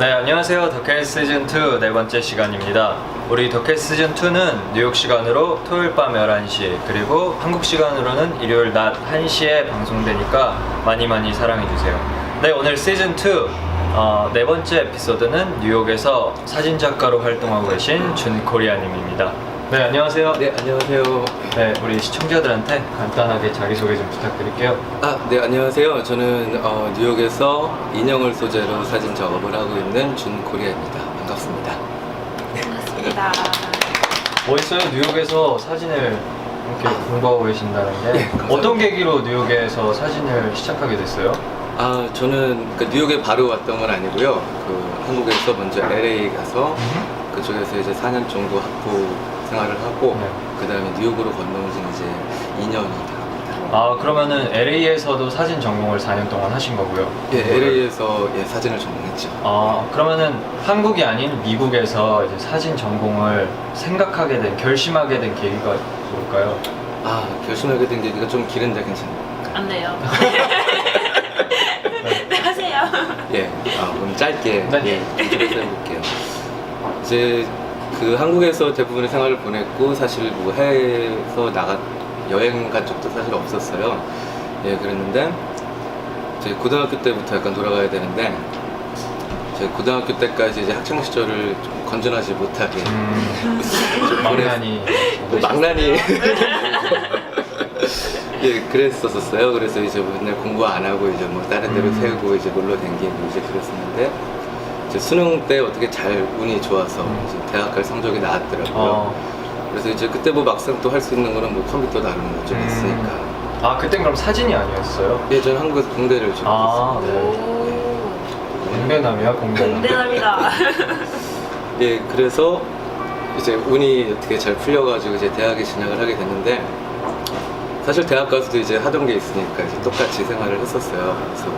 네, 안녕하세요. 더켓 시즌2 네 번째 시간입니다. 우리 더켓 시즌2는 뉴욕 시간으로 토요일 밤 11시, 그리고 한국 시간으로는 일요일 낮 1시에 방송되니까 많이 사랑해주세요. 네, 오늘 시즌2 네 번째 에피소드는 뉴욕에서 사진작가로 활동하고 계신 준코리아님입니다. 네, 안녕하세요. 네, 안녕하세요. 네, 우리 시청자들한테 간단하게 자기소개 좀 부탁드릴게요. 네, 안녕하세요. 저는 뉴욕에서 인형을 소재로 사진 작업을 하고 있는 준코리아입니다. 반갑습니다. 반갑습니다. 멋있어요. 뉴욕에서 사진을 이렇게 공부하고 계신다는 게. 네, 감사합니다. 어떤 계기로 뉴욕에서 사진을 시작하게 됐어요? 저는 뉴욕에 바로 왔던 건 아니고요. 한국에서 먼저 LA 가서 그쪽에서 이제 4년 정도 학부 생활을 하고 네. 그 다음에 뉴욕으로 건너온 지는 이제 2년이 됩니다. 그러면은 LA에서도 사진 전공을 4년 동안 하신 거고요? 예, LA에서 사진을 전공했죠. 그러면은 한국이 아닌 미국에서 이제 사진 전공을 생각하게 된, 결심하게 된 계기가 뭘까요? 결심하게 된 계기가 좀 길은데 괜찮아요. 안 돼요. 네, 하세요. 그럼 짧게 네. 인터뷰를 해볼게요. 이제 한국에서 대부분의 생활을 보냈고 사실 뭐 해외에서 여행 간 적도 사실 없었어요. 그랬는데 이제 고등학교 때부터 약간 돌아가야 되는데 제 고등학교 때까지 이제 학창 시절을 좀 건전하지 못하게 망나니. 망나니 그랬었어요. 그래서 이제 맨날 공부 안 하고 이제 뭐 다른 데로 새고 이제 놀러 다니고 이제 그랬었는데 이제 수능 때 어떻게 잘 운이 좋아서 이제 대학 갈 성적이 나왔더라고요. 그래서 이제 그때 뭐 막상 또 할 수 있는 거는 뭐 컴퓨터 다루는 거 좀 있으니까. 그땐 그럼 사진이 아니었어요? 저는 한국에서 공대를 좀 했어요. 네. 공대남이야, 공대남. 공대남이다. 그래서 이제 운이 어떻게 잘 풀려가지고 이제 대학에 진학을 하게 됐는데 사실 대학 가서도 이제 하던 게 있으니까 이제 똑같이 생활을 했었어요. 그래서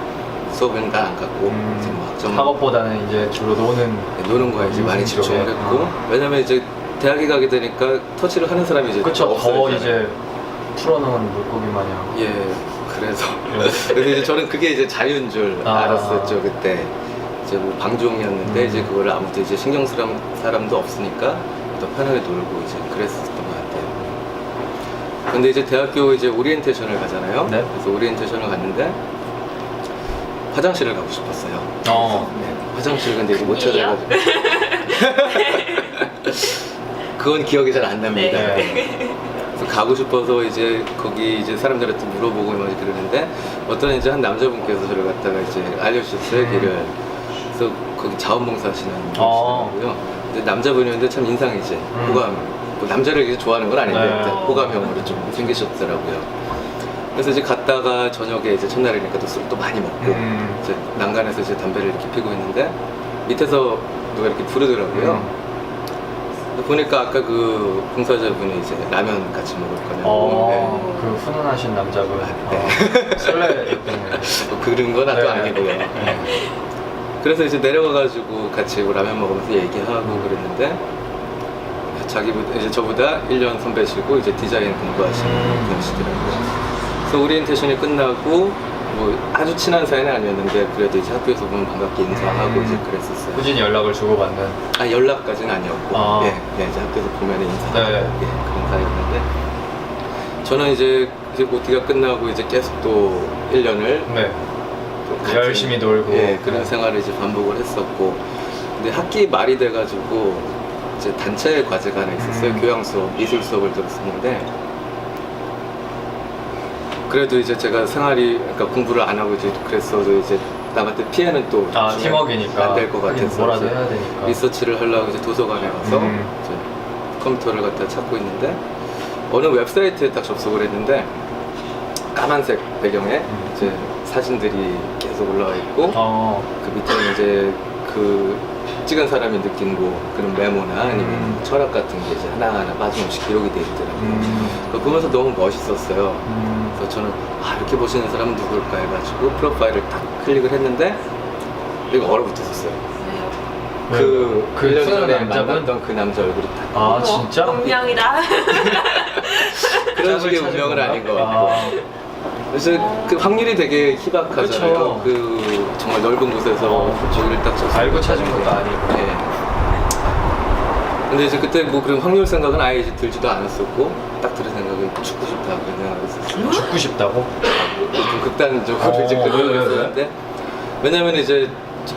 수업은 다 안 갔고 이제 뭐 학점 학업보다는 이제 주로 노는 거에 이제 많이 집중을 쪽에. 했고 왜냐면 이제 대학에 가게 되니까 터치를 하는 사람이 이제 그쵸, 더 없어지잖아요. 이제 풀어놓은 물고기 마냥. 그래서 이제 저는 그게 이제 자유인 줄 알았었죠. 그때 이제 뭐 방종이었는데 이제 그거를 아무도 이제 신경 쓸 사람도 없으니까 더 편하게 놀고 이제 그랬었던 것 같아요. 근데 이제 대학교 이제 오리엔테이션을 가잖아요. 네. 그래서 오리엔테이션을 갔는데 화장실을 가고 싶었어요. 화장실 근데 이제 못 일이요? 찾아가지고 그건 기억이 잘 안 납니다. 네. 그래서 가고 싶어서 이제 거기 이제 사람들한테 물어보고 막 그러는데 어떤 이제 한 남자분께서 저를 갖다가 이제 알려주셨어요. 길을. 그래서 거기 자원봉사 하시는 분이시더라고요. 근데 남자분이었는데 참 인상이 이제 호감, 뭐 남자를 이렇게 좋아하는 건 아닌데 네. 호감형으로 좀 생기셨더라고요. 그래서 이제 갔다가 저녁에 이제 첫날이니까 또 술 또 많이 먹고 이제 난간에서 이제 담배를 이렇게 피고 있는데 밑에서 누가 이렇게 부르더라고요. 보니까 아까 그 봉사자분이 이제 라면 같이 먹을 거냐고. 그 훈훈하신 남자분. 설레였겠네요. 그런 건 또 아니고요. 네. 그래서 이제 내려가가지고 같이 뭐 라면 먹으면서 얘기하고 그랬는데 이제 저보다 1년 선배시고 이제 디자인 공부하시는 분이시더라고요. 그래서 오리엔테이션이 끝나고 뭐 아주 친한 사이는 아니었는데 그래도 이제 학교에서 보면 반갑게 인사하고 이제 그랬었어요. 꾸준히 연락을 주고받는. 연락까지는 아니었고 이제 학교에서 보면 인사하고 네. 그런 사이였는데 저는 이제 OT가 끝나고 이제 계속 또 1년을 열심히 놀고 그런 생활을 이제 반복을 했었고 근데 학기 말이 돼가지고 이제 단체 과제가 하나 있었어요. 교양 수업, 미술 수업을 들었었는데 그래도 이제 제가 그러니까 공부를 안 하고 이제 그랬어도 이제 남한테 피해는 또 팀워크니까 안 될 것 같아서 뭐라도 해야 되니까 리서치를 하려고 이제 도서관에 가서 이제 컴퓨터를 갖다 찾고 있는데 어느 웹사이트에 딱 접속을 했는데 까만색 배경에 이제 사진들이 계속 올라와 있고 그 밑에는 이제 그 찍은 사람이 느낀 뭐 그런 메모나 아니면 철학 같은 게 이제 하나하나 빠짐없이 기록이 돼 있더라고요. 그거 보면서 너무 멋있었어요. 그래서 저는 이렇게 보시는 사람은 누굴까 해가지고 프로파일을 딱 클릭을 했는데 이거 얼어붙었었어요. 그 1년 전에 만났던 그 남자 얼굴이 딱. 진짜? 운명이다. 그런 식의 운명은 아닌 것 같고 그래서 그 확률이 되게 희박하잖아요. 그쵸. 그 정말 넓은 곳에서 저기를 딱 쳤어요. 알고 찾은 것도 아니고. 예. 근데 이제 그때 뭐 그런 확률 생각은 아예 이제 들지도 않았었고 딱 들은 생각은 죽고 싶다 그런 생각을 했었어요. 죽고 싶다고? 좀 극단적으로 이제 왜? 그런 했었는데 왜냐면 이제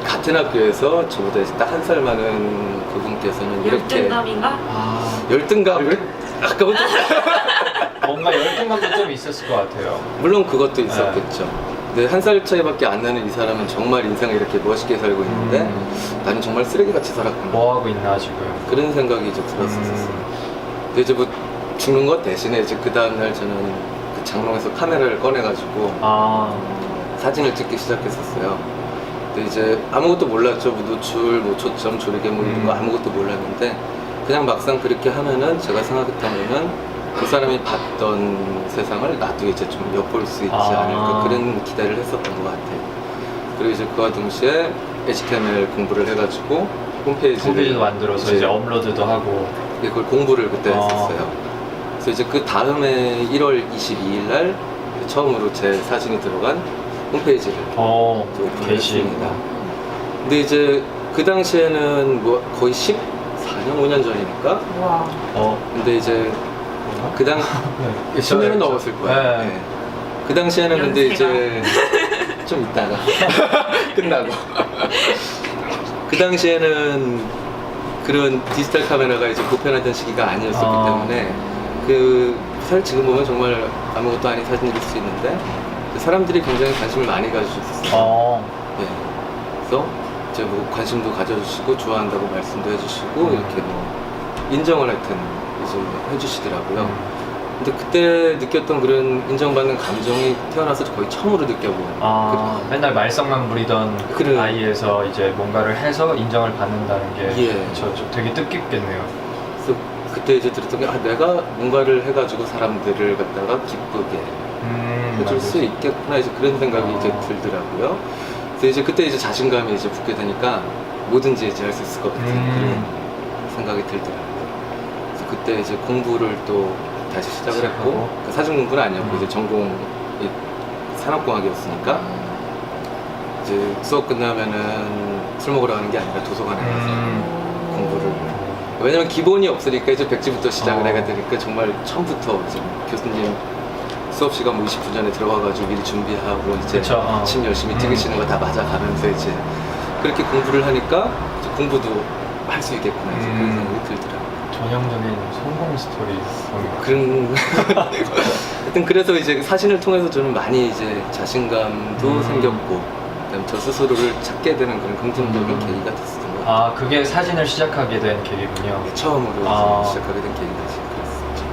같은 학교에서 저보다 이제 딱 한 살 많은 그분께서는 이렇게 열등감인가? 열등감을 아까부터 뭔가 열등감도 좀 있었을 것 같아요. 물론 그것도 있었겠죠. 근데 한 살 차이밖에 안 나는 이 사람은 정말 인생을 이렇게 멋있게 살고 있는데 나는 정말 쓰레기같이 살았구나. 뭐 하고 있나 지금. 그런 생각이 이제 들었었어요. 근데 이제 뭐 죽는 것 대신에 이제 그 다음날 저는 그 장롱에서 카메라를 꺼내가지고 사진을 찍기 시작했었어요. 근데 이제 아무것도 몰랐죠. 뭐 노출, 뭐 초점, 조리개 뭐 이런 거 아무것도 몰랐는데 그냥 막상 그렇게 하면은 제가 생각했던 거는 그 사람이 봤던 세상을 나도 이제 좀 엿볼 수 있지 않을까 그런 기대를 했었던 것 같아요. 그리고 이제 그와 동시에 HTML 공부를 해가지고 홈페이지도 만들어서 이제 업로드도 하고 그걸 공부를 그때 했었어요. 그래서 이제 그 다음에 1월 22일 날 처음으로 제 사진이 들어간 홈페이지를 오픈을 게시. 했습니다. 근데 이제 그 당시에는 뭐 거의 14년, 5년 전이니까. 와. 근데 이제 그 당 10년은 넘었을 거예요. 네. 그 당시에는 근데 이제 좀 있다가 끝나고 그 당시에는 그런 디지털 카메라가 이제 보편화된 시기가 아니었었기 때문에 그 사실 지금 보면 정말 아무것도 아닌 사진일 수 있는데 사람들이 굉장히 관심을 많이 가져주셨어요. 예. 그래서 이제 뭐 관심도 가져주시고 좋아한다고 말씀도 해주시고 이렇게 뭐 인정을 하여튼 이제 해주시더라고요. 근데 그때 느꼈던 그런 인정받는 감정이 태어나서 거의 처음으로 느껴본. 맨날 말썽만 부리던 그래. 아이에서 이제 뭔가를 해서 인정을 받는다는 게 예. 저 되게 뜻깊겠네요. 그래서 그때 이제 들었던 게 내가 뭔가를 해가지고 사람들을 갖다가 기쁘게 해줄 수 있겠구나 이제 그런 생각이 이제 들더라고요. 그래서 이제 그때 이제 자신감이 이제 붙게 되니까 뭐든지 이제 할 수 있을 것 같은 그런 생각이 들더라고요. 그래서 그때 이제 공부를 또 다시 시작을 했고 그 사진 공부는 아니었고 이제 전공이 산업공학이었으니까 이제 수업 끝나면은 술 먹으러 가는 게 아니라 도서관에 가서 공부를. 왜냐면 기본이 없으니까 이제 백지부터 시작을 해야 되니까 정말 처음부터 이제 교수님 수업 시간 뭐 20분 전에 들어가가지고 미리 준비하고 이제 침 열심히 찍으시는 거 다 맞아가면서 이제 그렇게 공부를 하니까 이제 공부도 할 수 있겠구나 이제 그런 생각이 들더라고요. 전형적인 성공 스토리. 그런 하여튼 그래서 이제 사진을 통해서 저는 많이 이제 자신감도 생겼고 그다음에 저 스스로를 찾게 되는 그런 긍정적인 계기가 됐었던 것 같아요. 그게 사진을 시작하게 된 계기군요. 처음으로 시작하게 된 계기가 그랬었죠.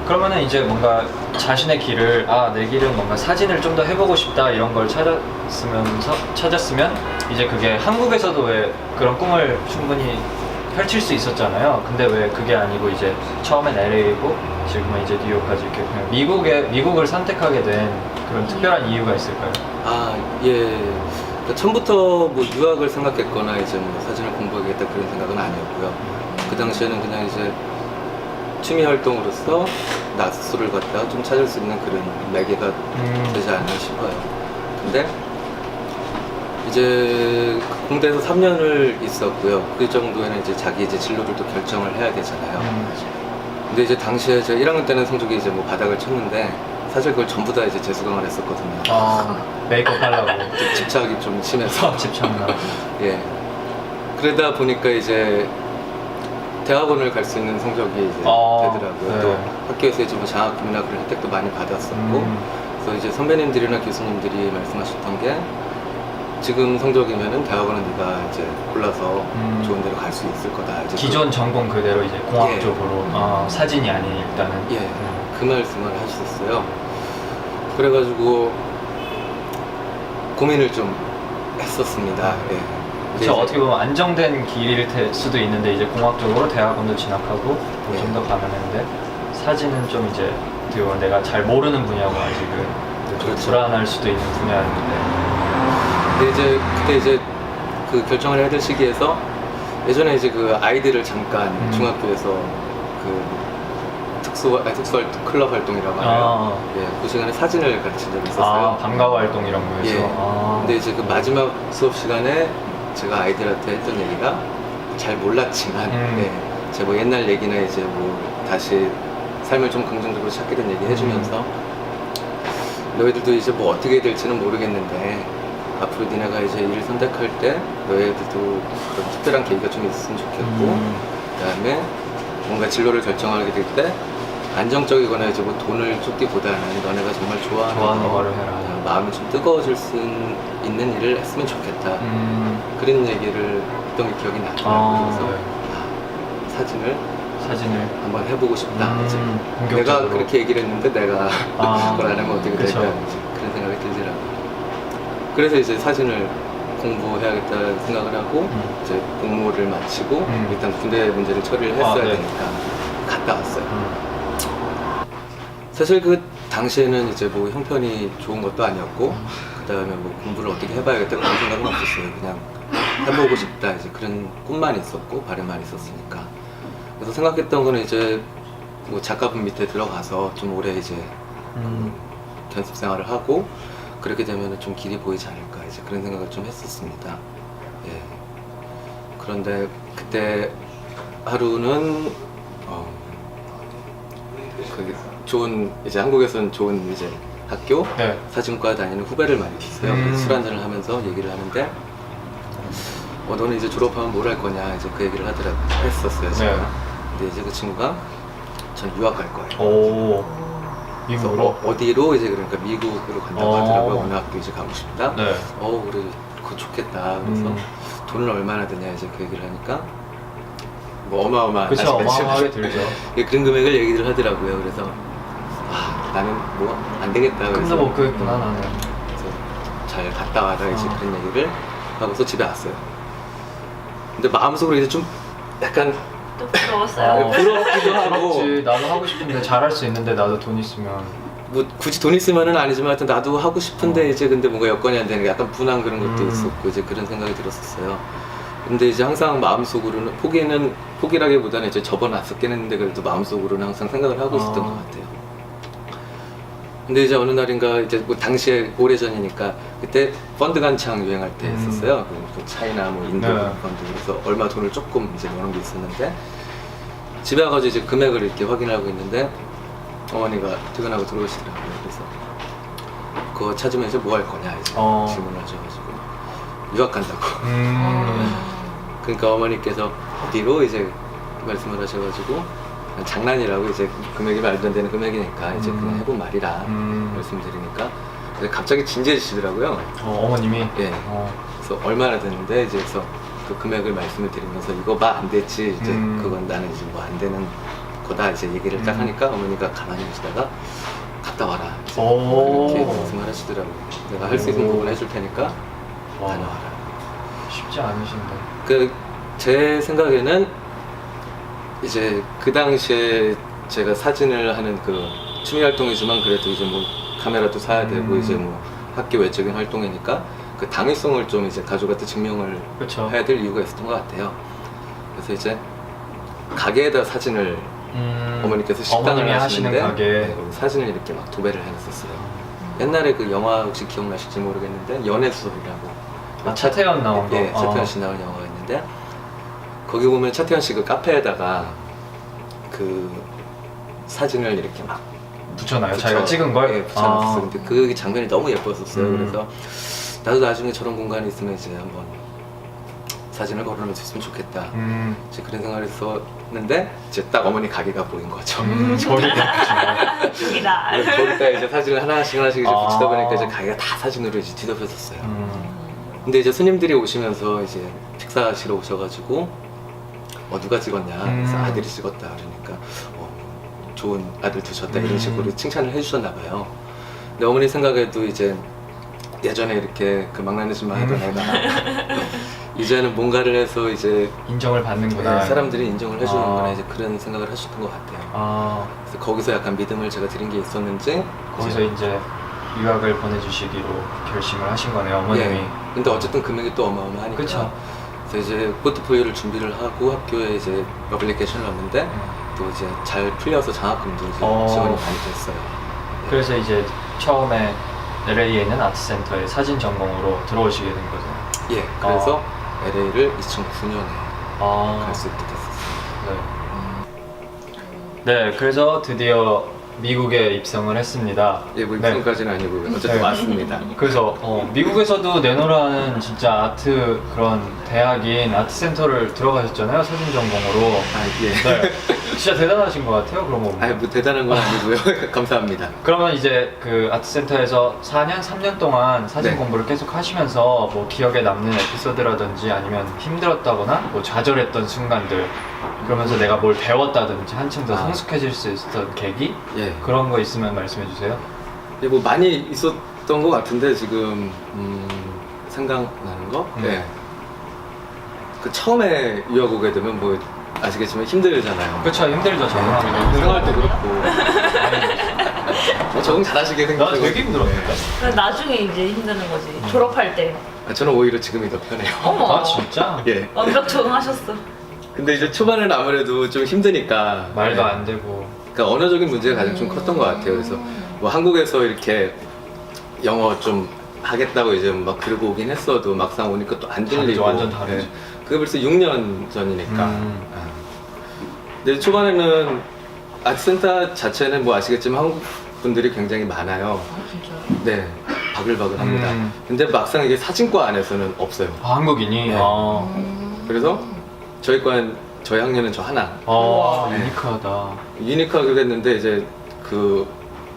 그러면은 이제 뭔가 자신의 길을 내 길은 뭔가 사진을 좀 더 해보고 싶다 이런 걸 찾았으면 이제 그게 한국에서도 왜 그런 꿈을 충분히 펼칠 수 있었잖아요. 근데 왜 그게 아니고 이제 처음엔 LA고 지금은 이제 뉴욕까지 이렇게 그냥 미국을 선택하게 된 그런 특별한 이유가 있을까요? 예. 그러니까 처음부터 뭐 유학을 생각했거나 이제 뭐 사진을 공부하겠다 그런 생각은 아니었고요. 그 당시에는 그냥 이제 취미 활동으로서 나 스스로를 갖다가 좀 찾을 수 있는 그런 매개가 되지 않나 싶어요. 근데 이제 공대에서 3년을 있었고요. 그 정도에는 이제 자기 이제 진로를 또 결정을 해야 되잖아요. 근데 이제 당시에 제가 1학년 때는 성적이 이제 뭐 바닥을 쳤는데 사실 그걸 전부 다 이제 재수강을 했었거든요. 메이크업 하려고. 집착이 좀 심해서. 집착나. 예. 그러다 보니까 이제 대학원을 갈 수 있는 성적이 이제 되더라고요. 네. 또 학교에서 이제 뭐 장학금이나 그런 혜택도 많이 받았었고, 그래서 이제 선배님들이나 교수님들이 말씀하셨던 게 지금 성적이면은 대학원은 네가 이제 골라서 좋은 데로 갈 수 있을 거다. 이제 기존 전공 그대로 이제 공학 쪽으로 사진이 아닌 일단은. 예. 그 말씀을 하셨어요. 그래가지고 고민을 좀 했었습니다. 예. 그쵸, 어떻게 보면 안정된 길일 수도 있는데 이제 공학적으로 대학원도 진학하고 좀 더 가면 했는데 사진은 좀 이제 어떻게 보면 내가 잘 모르는 분야고 아직은 좀 불안할 수도 있는 분야인데. 근데 이제 그때 이제 그 결정을 해야 될 시기에서 예전에 이제 그 아이들을 잠깐 중학교에서 그 특수활동 클럽 활동이라고 하네요. 예, 그 시간에 사진을 가르친 적이 있었어요. 방과 활동 이런 거에서. 예. 근데 이제 그 마지막 수업 시간에 제가 아이들한테 했던 얘기가 잘 몰랐지만, 예, 제 뭐 옛날 얘기나 이제 뭐 다시 삶을 좀 긍정적으로 찾게 된 얘기 해주면서 너희들도 이제 뭐 어떻게 될지는 모르겠는데 앞으로 니네가 이제 일 선택할 때 너희들도 그런 특별한 계기가 좀 있으면 좋겠고, 그다음에 뭔가 진로를 결정하게 될 때 안정적이거나 이제 뭐 돈을 쫓기보다는 너네가 정말 좋아하는 거를 해라. 마음이 좀 뜨거워질 수 있는 일을 했으면 좋겠다. 그런 얘기를 했던 게 기억이 나요. 그래서 네. 사진을 한번 해보고 싶다. 이제 내가 본격적으로. 그렇게 얘기를 했는데 내가 그걸 안 하면 어떻게 그쵸. 될까, 이제 그런 생각이 들더라고요. 그래서 이제 사진을 공부해야겠다는 생각을 하고 이제 공모를 마치고 일단 군대 문제를 처리를 했어야 네. 되니까 갔다 왔어요. 사실 그 당시에는 이제 뭐 형편이 좋은 것도 아니었고 그다음에 뭐 공부를 어떻게 해봐야겠다 그런 생각은 없었어요. 그냥 해보고 싶다 이제 그런 꿈만 있었고 바람만 있었으니까. 그래서 생각했던 거는 이제 뭐 작가분 밑에 들어가서 좀 오래 이제 견습 생활을 하고 그렇게 되면 좀 길이 보이지 않을까 이제 그런 생각을 좀 했었습니다. 예. 그런데 그때 하루는 그 좋은 이제 한국에서는 좋은 이제 학교 네. 사진과 다니는 후배를 많이 봤어요. 술 한잔을 하면서 얘기를 하는데 너는 이제 졸업하면 뭘 할 거냐 이제 그 얘기를 했었어요. 제가. 네. 근데 이제 그 친구가 전 유학 갈 거예요. 오. 그래서 미국으로? 어디로 이제 그러니까 미국으로 간다고 하더라고요. 어느 학교 이제 가고 싶다. 네. 그래 그거 좋겠다. 그래서 돈을 얼마나 드냐 이제 그 얘기를 하니까 뭐 어마어마한 그쵸, 어마어마하게 들죠. 예, 그런 금액을 얘기를 하더라고요. 그래서 나는 뭐 안 되겠다. 꿈도 그래서 못 꾸겠구나 나는. 그래서 잘 갔다 와라 이제 그런 얘기를 하고서 집에 왔어요. 근데 마음속으로 이제 좀 약간 또 부러웠어요. 부럽기도 하고 부럽지. 나도 하고 싶은데 잘할 수 있는데 나도 돈 있으면. 뭐 굳이 돈 있으면은 아니지만 하여튼 나도 하고 싶은데 이제 근데 뭔가 여건이 안 되는 게 약간 분한 그런 것도 있었고 이제 그런 생각이 들었었어요. 근데 이제 항상 마음속으로는 포기라기보다는 이제 접어놨었긴 했는데 그래도 마음속으로는 항상 생각을 하고 있었던 것 같아요. 근데 이제 어느 날인가 이제 뭐 당시에 오래전이니까 그때 펀드 간창 유행할 때 했었어요. 그 차이나 뭐 인도 네. 펀드 그래서 얼마 돈을 조금 이제 넣은 게 있었는데 집에 와가지고 이제 금액을 이렇게 확인하고 있는데 어머니가 퇴근하고 들어오시더라고요. 그래서 그거 찾으면 이제 뭐 할 거냐 이제 질문을 하셔가지고 유학 간다고. 그러니까 어머니께서 어디로 이제 말씀을 하셔가지고 장난이라고 이제 금액이 말도 안 되는 금액이니까 이제 그냥 해본 말이라 말씀드리니까 갑자기 진지해지시더라고요. 어머님이? 예. 그래서 얼마나 됐는데 이제 그래서 그 금액을 말씀을 드리면서 이거 봐 안 됐지 이제 그건 나는 이제 뭐 안 되는 거다 이제 얘기를 딱 하니까 어머니가 가만히 계시다가 갔다 와라 이제 이렇게 말씀을 하시더라고요. 내가 할 수 있는 부분 해줄 테니까 다녀와라. 쉽지 않으신데. 그 제 생각에는 이제 그 당시에 제가 사진을 하는 그 취미 활동이지만 그래도 이제 뭐 카메라도 사야 되고 이제 뭐 학교 외적인 활동이니까 그 당위성을 좀 이제 가져갔다 증명을 그쵸. 해야 될 이유가 있었던 것 같아요. 그래서 이제 가게에다 사진을 어머니께서 식당을 어머님이 하시는 하시는데 가게. 네, 거기 사진을 이렇게 막 도배를 해놨었어요. 옛날에 그 영화 혹시 기억나실지 모르겠는데 연애수설이라고 차태현 나온 거. 예, 차태현 씨 나온 영화가 있는데 거기 보면 차태현 씨 그 카페에다가 그 사진을 이렇게 막 붙여놔요? 자기가 찍은 걸? 예, 붙여놨었어요. 근데 그 장면이 너무 예뻤었어요. 그래서 나도 나중에 저런 공간이 있으면 이제 한번 사진을 걸어놓을 수 있으면 좋겠다. 이제 그런 생각을 했었는데 이제 딱 어머니 가게가 보인 거죠. 저기가 죽이다. 거기다 이제 사진을 하나씩 이제 붙이다 보니까 이제 가게가 다 사진으로 이제 뒤덮여졌어요. 근데 이제 손님들이 오시면서 이제 식사하시러 오셔가지고 누가 찍었냐? 그래서 아들이 찍었다 그러니까 좋은 아들 두셨다 이런 식으로 칭찬을 해주셨나 봐요. 근데 어머니 생각에도 이제 예전에 이렇게 그 망나니짓만 하던 애가 이제는 뭔가를 해서 이제 인정을 받는구나. 네, 사람들이 인정을 해주는구나 이제 그런 생각을 하셨던 것 같아요. 그래서 거기서 약간 믿음을 제가 드린 게 있었는지 거기서 이제 유학을 보내주시기로 결심을 하신 거네요, 어머님이. 예. 근데 어쨌든 금액이 또 어마어마하니까. 그쵸. 그래서 이제 포트폴리오를 준비를 하고 학교에 이제 어플리케이션을 넣었는데 또 이제 잘 풀려서 장학금도 이제 어. 지원이 많이 됐어요. 그래서 이제 처음에 LA에 있는 아트센터에 사진 전공으로 들어오시게 된 거죠. 예, 그래서 LA를 2009년에 아, 갈 수 있게 됐었어요. 네. 네, 그래서 드디어 미국에 입성을 했습니다. 예, 뭐 네. 입성까지는 아니고요. 어쨌든 네. 왔습니다. 그래서 미국에서도 내노라는 진짜 아트 그런 대학인 아트센터를 들어가셨잖아요, 사진 전공으로. 아, 예. 네, 진짜 대단하신 것 같아요. 그런 거 보면. 아, 뭐 대단한 건 아니고요. 감사합니다. 그러면 이제 그 아트센터에서 4년, 3년 동안 사진 네. 공부를 계속 하시면서 뭐 기억에 남는 에피소드라든지 아니면 힘들었다거나 뭐 좌절했던 순간들 그러면서 내가 뭘 배웠다든지 한층 더 아. 성숙해질 수 있었던 계기 예. 그런 거 있으면 말씀해 주세요. 예, 뭐 많이 있었던 것 같은데 지금 생각나는 거? 예. 그 처음에 유학 오게 되면 뭐 아시겠지만 힘들잖아요. 그렇죠, 힘들죠 적응하기가. 생활도 그렇고. 적응 잘하시게 나 생각하고. 되게 힘들었는데. 그래서 나중에 이제 힘드는 거지. 졸업할 때. 저는 오히려 지금이 더 편해요. 어머. 아 진짜? 예. 완벽 적응하셨어. 근데 이제 초반에는 아무래도 좀 힘드니까 말도 예. 안 되고. 그러니까 언어적인 문제가 가장 좀 컸던 것 같아요. 그래서 뭐 한국에서 이렇게 영어 좀 하겠다고 이제 막 그러고 오긴 했어도 막상 오니까 또 안 다르죠, 들리고. 완전 다르죠. 예. 그게 벌써 6년 전이니까. 음. 근데 초반에는 아트센터 자체는 뭐 아시겠지만 한국 분들이 굉장히 많아요. 아 진짜. 네, 바글바글합니다. 음. 근데 막상 이게 사진과 안에서는 없어요. 아, 한국인이. 네. 그래서 저희 학년은 저 하나. 네. 유니크하다. 유니크하게 됐는데 이제 그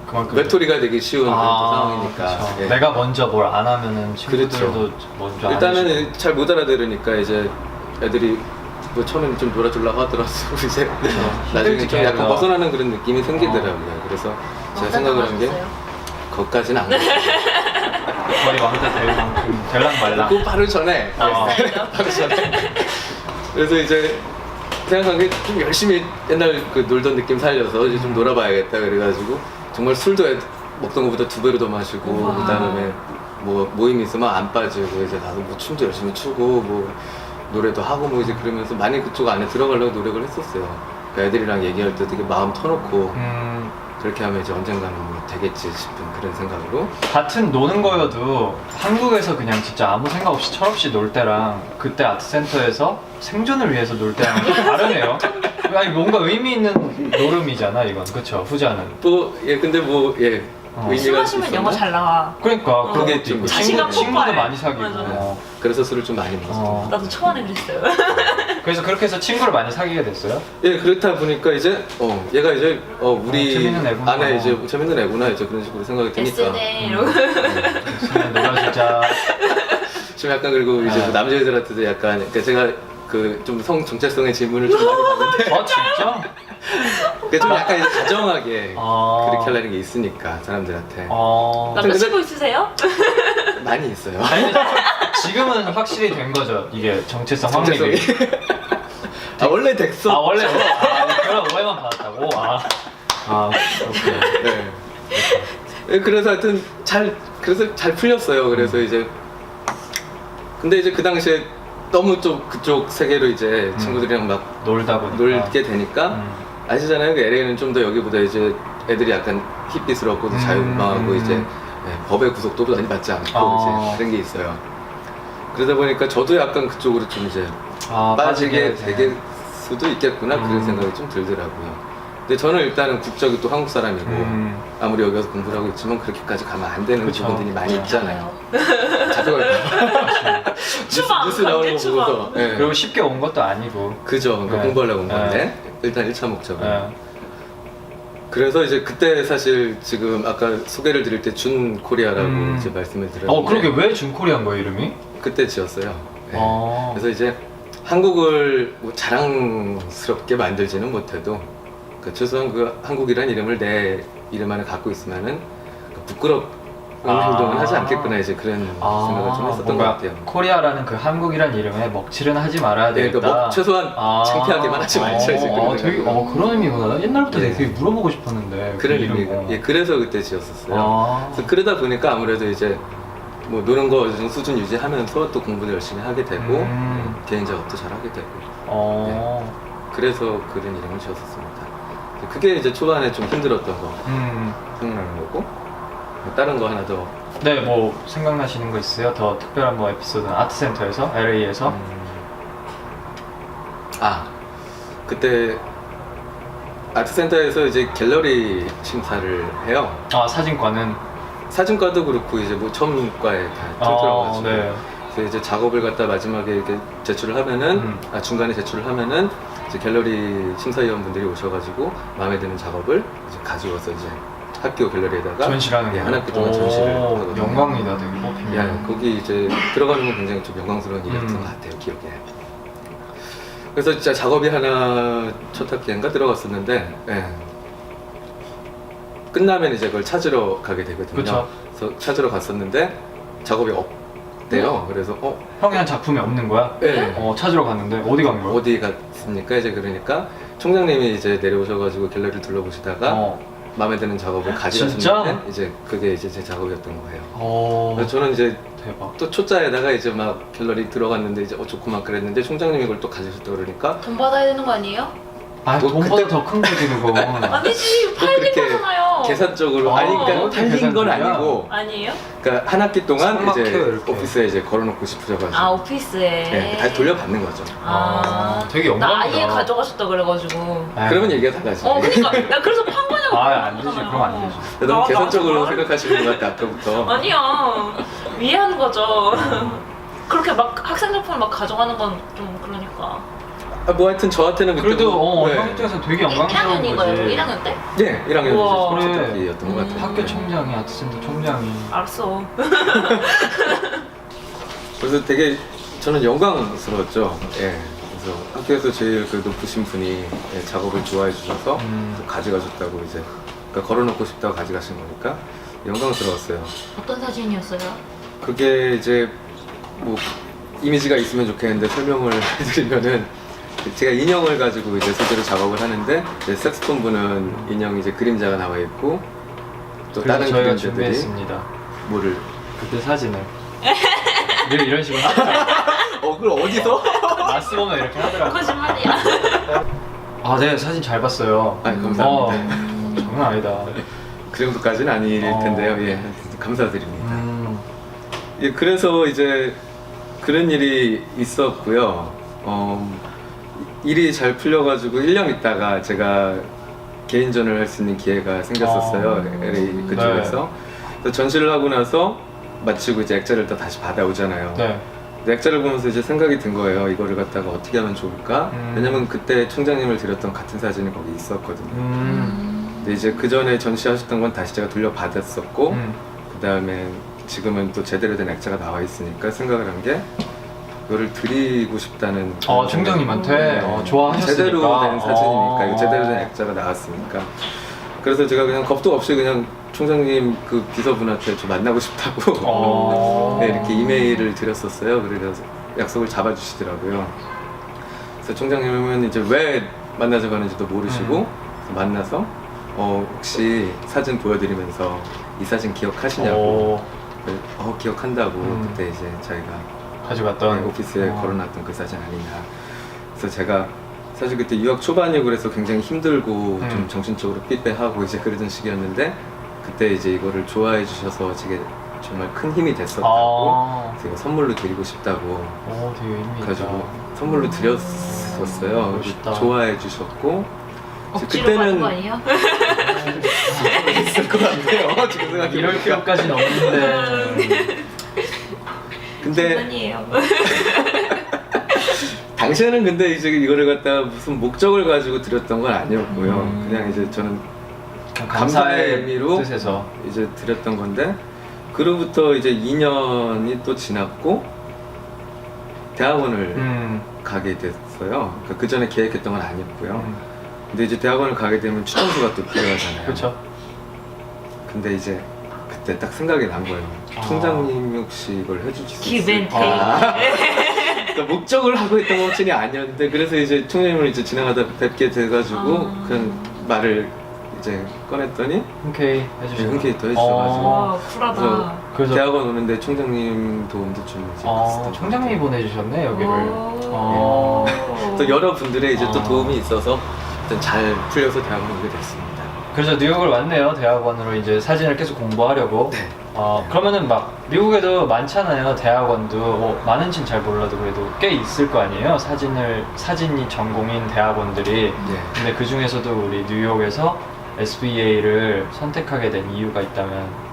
그만큼 외톨이가 되기 쉬운 그런 상황이니까. 그쵸. 예. 내가 먼저 뭘 안 하면은 친구들도 그렇죠. 먼저 안 일단은 해주고. 잘 못 알아들으니까 이제 애들이 뭐 처음에는 좀 놀아주려고 하더라도 이제 나중에 좀 약간 힘들죠. 벗어나는 그런 느낌이 생기더라고요. 그래서 제가 생각을 한 게 거기까지는 안 갔어요. 거의 왕자 될 만큼 될랑 말랑. 그 바로 전에 바로 전에 그래서 이제 생각한 게 좀 열심히 옛날 그 놀던 느낌 살려서 이제 좀 놀아봐야겠다 그래가지고 정말 술도 먹던 것보다 2배로 더 마시고 우와. 그다음에 뭐 모임 있으면 안 빠지고 이제 가서 뭐 춤도 열심히 추고 뭐 노래도 하고 뭐 이제 그러면서 많이 그쪽 안에 들어가려고 노력을 했었어요. 그 애들이랑 얘기할 때 되게 마음 터놓고 그렇게 하면 이제 언젠가는 뭐 되겠지 싶은 그런 생각으로. 같은 노는 거여도 한국에서 그냥 진짜 아무 생각 없이 철없이 놀 때랑 그때 아트센터에서 생존을 위해서 놀 때랑 좀 다르네요. 아니 뭔가 의미 있는 노름이잖아 이건. 그쵸? 후자는. 예 근데 예 의미가 술 마시면 있었나? 영어 잘 나와. 그러니까 그런 그게 것도 좀 있고 자신감 친구도 폭발. 많이 사귀고. 맞아. 그래서 술을 좀 많이 먹었어요. 나도 초반에 그랬어요. 그래서 그렇게 해서 친구를 많이 사귀게 됐어요? 예 그렇다 보니까 이제 얘가 이제 우리 재밌는 애구나. 안에 이제 재밌는 애구나 이제 그런 식으로 생각이 드니까 SNL 이러고. 그냥 놀아주자. 좀 약간 그리고 이제 뭐 남자애들한테도 약간 그러니까 제가 그 좀 성 정체성의 질문을 좀 많이 받는데 아 진짜? 그게 좀 약간 이제 다정하게 아. 그렇게 하려는 게 있으니까 사람들한테 남자친구 있으세요? 많이 있어요. 아니, 지금은 확실히 된 거죠. 이게 정체성 확립이. 원래 됐어. 아 원래 그런 오해만 받았다고. 오케이. 네. 네, 그래서 하여튼 그래서 잘 풀렸어요. 그래서 이제 근데 이제 그 당시에 너무 좀 그쪽 세계로 이제 친구들이랑 막 놀다 보니까. 놀게 되니까 아시잖아요. 그 LA는 좀 더 여기보다 이제 애들이 약간 힙비스럽고 자유분방하고 이제 법의 구속도 많이 받지 않고 이제 그런 게 있어요. 그러다 보니까 저도 약간 그쪽으로 좀 이제 빠지게 되게 수도 있겠구나 그런 생각이 좀 들더라고요. 근데 저는 일단은 국적이 또 한국 사람이고 아무리 여기 와서 공부를 하고 있지만 그렇게까지 가면 안 되는 그쵸. 부분들이 많이 있잖아요. 잡혀갈까 뉴스 나오는 거 추방. 보고서 예. 그리고 쉽게 온 것도 아니고. 그죠. 그러니까 네. 공부하려고 온 네. 건데 일단 1차 목적은 네. 그래서 이제 그때 사실 지금 아까 소개를 드릴 때 준 코리아라고 이제 말씀을 드렸는데 그러게 왜 준코리안 거예요 이름이? 그때 지었어요. 네. 아. 그래서 이제 한국을 뭐 자랑스럽게 만들지는 못해도 최소한 그 한국이란 이름을 내 이름 안에 갖고 있으면은 부끄러운 행동은 하지 않겠구나 이제 그런 생각을 좀 했었던 것 뭔가 같아요. 코리아라는 그 한국이란 이름에 먹칠은 하지 말아야 네, 되겠다. 그러니까 최소한 창피하게만 하지 말자 이제 그런 되게 생각으로. 그런 의미구나. 나 옛날부터 네. 되게 물어보고 싶었는데. 그런 그 이름 의미가 뭐. 그래서 그때 지었었어요. 그래서 그러다 보니까 아무래도 이제 뭐 노는 거 좀 수준 유지하면서 또 공부도 열심히 하게 되고 개인 작업도 잘 하게 되고 그래서 그런 이름을 지었었습니다. 그게 이제 초반에 좀 힘들었던 거 음. 생각나는 거고 다른 거 하나 더 네, 뭐 생각나시는 거 있어요? 더 특별한 뭐 에피소드는 아트센터에서 LA에서 그때 아트센터에서 이제 갤러리 심사를 해요. 아 사진관은 사진과도 그렇고 이제 뭐 첨과에 다 통틀어가지고 네. 그래서 이제 작업을 갖다 마지막에 이렇게 제출을 하면은 중간에 제출을 하면은 이제 갤러리 심사위원분들이 오셔가지고 마음에 드는 작업을 이제 가져와서 이제 학교 갤러리에다가 전시라는 예, 거예요? 한 학기 동안 전시를 오, 하거든요. 영광이다 되게 뽑히면. 야, 거기 이제 들어가는 건 굉장히 좀 영광스러운 일이었던 음. 것 같아요, 기억에. 그래서 진짜 작업이 하나 첫 학기인가 들어갔었는데, 예. 끝나면 이제 그걸 찾으러 가게 되거든요. 그쵸. 그래서 찾으러 갔었는데 작업이 없대요. 그래서 형이 한 작품이 없는 거야? 예. 찾으러 갔는데 어디 간 거야? 어디 갔습니까? 이제 그러니까 총장님이 이제 내려오셔가지고 갤러리를 둘러보시다가 마음에 드는 작업을 가져가셨는데 진짜? 이제 그게 이제 제 작업이었던 거예요. 그래서 저는 이제 대박. 또 초짜에다가 이제 막 갤러리 들어갔는데 이제 좋고 막 그랬는데 총장님이 이걸 또 가지셨다 그러니까 돈 받아야 되는 거 아니에요? 아 뭐 돈보다 그때- 더 큰 거지 그거. 아니지, 또 팔린 그렇게 거잖아요. 계산적으로 아니 그러니까 어떻게 팔린 건 계산적이야? 아니고 아니에요? 그러니까 한 학기 동안 삭막혀, 이제 이렇게. 오피스에 이제 걸어놓고 싶으셔가지고 아, 오피스에. 네, 다시 돌려받는 거죠. 아, 되게 나 영광이다. 아예 가져가셨다 그래가지고. 아유. 그러면 얘기가 달라지지. 그니까 나 그래서 판 거냐고. 안 되지. 물어봤잖아요. 그럼 안 되지. 너무 나- 계산적으로 나- 생각하시는 것 같아 아까부터. 아니야, 이해하는 거죠. 그렇게 막 학생 작품을 막 가져가는 건 좀 그러니까. 뭐 하여튼 저한테는 그때 그래도 뭐- 형 입장에서 되게 영광스러운 1학년인 거지. 거예요? 1학년 때? 네, 1학년 우와. 그래. 첫 학기였던 것 같아요. 학교 총장이 아트센터 총장이. 알았어. 그래서 되게 저는 영광스러웠죠. 예. 그래서 학교에서 제일 그 높으신 분이 예, 작업을 좋아해 주셔서 또 가져가셨다고 이제 그러니까 걸어놓고 싶다고 가져가신 거니까 영광스러웠어요. 어떤 사진이었어요? 그게 이제 뭐 이미지가 있으면 좋겠는데 설명을 해드리면은 제가 인형을 가지고 이제 소재로 작업을 하는데 이제 색소폰 부는 인형 이제 그림자가 나와 있고 또 그리고 다른 저희가 그림자들이 준비했습니다. 뭐를 그때 사진을. 늘 이런 식으로 하더라고. 그걸 어디서? 마스 보면 이렇게 하더라고. 거짓말이야. 아, 네 사진 잘 봤어요. 아이, 감사합니다. 장난 아니다. 그 정도까지는 아닐 텐데요. 예, 감사드립니다. 예, 그래서 이제 그런 일이 있었고요. 일이 잘 풀려가지고 1년 있다가 제가 개인전을 할 수 있는 기회가 생겼었어요. LA 그쪽에서. 그래서 전시를 하고 나서 마치고 이제 액자를 또 다시 받아오잖아요. 네. 근데 액자를 보면서 이제 생각이 든 거예요. 이거를 갖다가 어떻게 하면 좋을까? 왜냐면 그때 총장님을 드렸던 같은 사진이 거기 있었거든요. 근데 이제 그 전에 전시하셨던 건 다시 제가 돌려받았었고 그 다음에 지금은 또 제대로 된 액자가 나와 있으니까 생각을 한 게 이거를 드리고 싶다는 총장님한테 좋아하셨으니까. 제대로 된 사진이니까 이거 제대로 된 액자가 나왔으니까 그래서 제가 그냥 겁도 없이 그냥 총장님 그 비서분한테 좀 만나고 싶다고 네, 이렇게 이메일을 드렸었어요. 그래서 약속을 잡아주시더라고요. 그래서 총장님은 이제 왜 만나자고 하는지도 모르시고 만나서 혹시 사진 보여드리면서 이 사진 기억하시냐고 기억한다고 그때 이제 저희가 가져갔던 오피스에 걸어놨던 그 사진 아니냐. 그래서 제가 사실 그때 유학 초반이고 그래서 굉장히 힘들고 좀 정신적으로 삐빼하고 이제 그러던 시기였는데 그때 이제 이거를 좋아해 주셔서 제게 정말 큰 힘이 됐었다고 제가 선물로 드리고 싶다고 되게 의미 있다. 그래가지고 선물로 드렸었어요. 멋있다. 좋아해 주셨고 억지로 받은 거 아니에요? 있을 것 같아요. 지금 이럴 생각해보니까. 필요까지는 없는데. 근데 장난이에요. 당시에는 근데 이제 이거를 갖다가 무슨 목적을 가지고 드렸던 건 아니었고요. 그냥 이제 저는 감사의 의미로 뜻에서 이제 드렸던 건데 그로부터 이제 2년이 또 지났고 대학원을 가게 됐어요. 그러니까 그 전에 계획했던 건 아니었고요. 근데 이제 대학원을 가게 되면 추천서가 또 필요하잖아요. 그렇죠. 근데 이제 그때 딱 생각이 난 거예요. 총장님이 혹시 이걸 해주실 수 기벤 있을까? 그러니까 목적을 하고 있던 것이 아니었는데 그래서 이제 총장님을 이제 지나가다 뵙게 돼가지고 그냥 말을 이제 꺼냈더니 흔쾌히 해주시고. 흔쾌히 또 해주셔가지고 와, 쿨하다. 그래서 대학원 오는데 총장님 도움도 좀 이제 있었던 것 총장님이 같아요. 보내주셨네 여기를. 오. 또 여러분들의 이제 또 도움이 있어서 일단 잘 풀려서 대학원 오게 됐습니다. 그래서 뉴욕을 왔네요. 대학원으로 이제 사진을 계속 공부하려고. 네. 그러면은 막 미국에도 많잖아요. 대학원도 뭐 많은지는 잘 몰라도 그래도 꽤 있을 거 아니에요. 사진이 전공인 대학원들이. 네. 근데 그 중에서도 우리 뉴욕에서 SBA를 선택하게 된 이유가 있다면.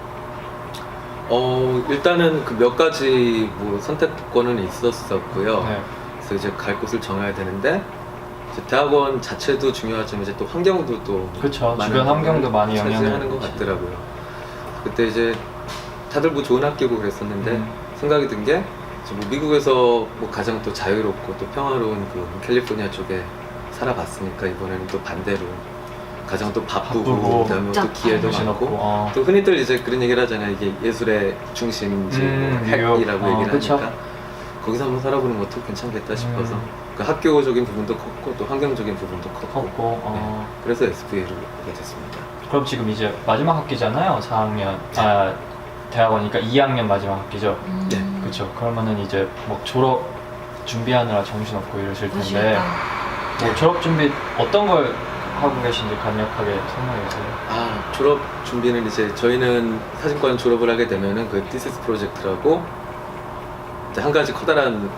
일단은 그 몇 가지 뭐 선택권은 있었었고요. 네. 그래서 이제 갈 곳을 정해야 되는데 이제 대학원 자체도 중요하지만 이제 또 환경도 또 그쵸. 많은 주변 환경도 많이 영향을 차지하는 것 미치죠. 같더라고요. 그때 이제 다들 뭐 좋은 학교고 그랬었는데 생각이 든 게 뭐 미국에서 뭐 가장 또 자유롭고 또 평화로운 그 캘리포니아 쪽에 살아봤으니까 이번에는 또 반대로 가장 또 바쁘고 그다음에 또 기회도 많고 또 흔히들 이제 그런 얘기를 하잖아요. 이게 예술의 중심지 핵이라고 얘기를 그쵸. 하니까 거기서 한번 살아보는 것도 괜찮겠다 싶어서 그 학교적인 부분도 컸고 또 환경적인 부분도 컸고 네. 그래서 SBA를 오게 됐습니다. 그럼 지금 이제 마지막 학기잖아요. 4학년. 대학원이니까 2학년 마지막 학기죠. 네. 그쵸. 그러면은 이제 뭐 졸업 준비하느라 정신없고 이러실 텐데 멋있겠다. 뭐 졸업 준비 어떤 걸 하고 계신지 간략하게 설명해 주세요. 졸업 준비는 이제 저희는 사진관 졸업을 하게 되면은 그 디시스 프로젝트라고 이제 한 가지 커다란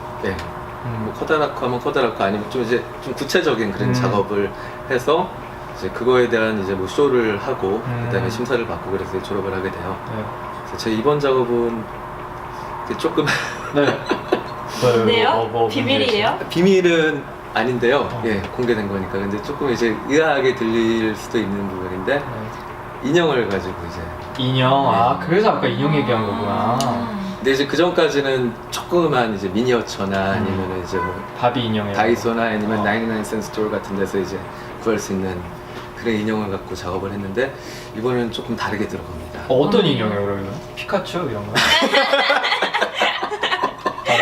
뭐 커다랗고 하면 커다랗고 아니면 좀 이제 좀 구체적인 그런 작업을 해서 이제 그거에 대한 이제 뭐 쇼를 하고 그다음에 심사를 받고 그래서 졸업을 하게 돼요. 네. 그래서 제 이번 작업은 조금 네. 근데요? 비밀이에요? 비밀은 아닌데요. 네. 공개된 거니까. 근데 조금 이제 의아하게 들릴 수도 있는 부분인데 인형을 가지고 이제 인형. 그래서 아까 인형 얘기한 거구나. 근데 이제 그 전까지는 조그만 이제 미니어처나 아니면 이제 뭐 바비 인형이요. 다이소나 아니면 99센 스토어 같은 데서 이제 구할 수 있는 그런 인형을 갖고 작업을 했는데 이번에는 조금 다르게 들어갑니다. 어떤 인형이에요 그러면? 피카츄 이런 거?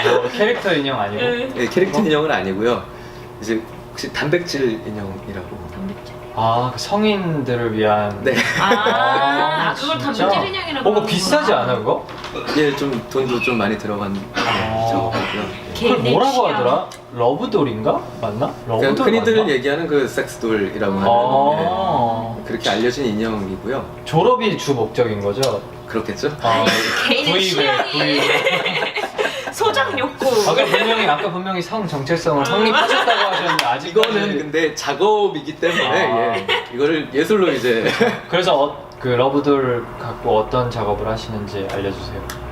뭐 캐릭터 인형 아니고? 네, 캐릭터 인형은 아니고요. 이제 혹시 단백질 인형이라고. 단백질. 그 성인들을 위한. 네. 그걸 진짜? 단백질 인형이라고. 그거 비싸지 않아 그거? 예, 좀 돈도 좀 많이 들어간 작업이고요. 그걸 뭐라고 하더라? 러브돌인가? 맞나? 그러니까 러브돌 흔히들 맞나? 얘기하는 그 섹스돌이라고 하는 그렇게 알려진 인형이고요. 졸업이 주 목적인 거죠? 그렇겠죠? 개인의 구입에, 취향이 소장 욕구. 아까 분명히 성 정체성을 성립하셨다고 하셨는데 아직 이거는 근데 작업이기 때문에 이거를 예술로 이제 그래서 그 러브돌 갖고 어떤 작업을 하시는지 알려주세요.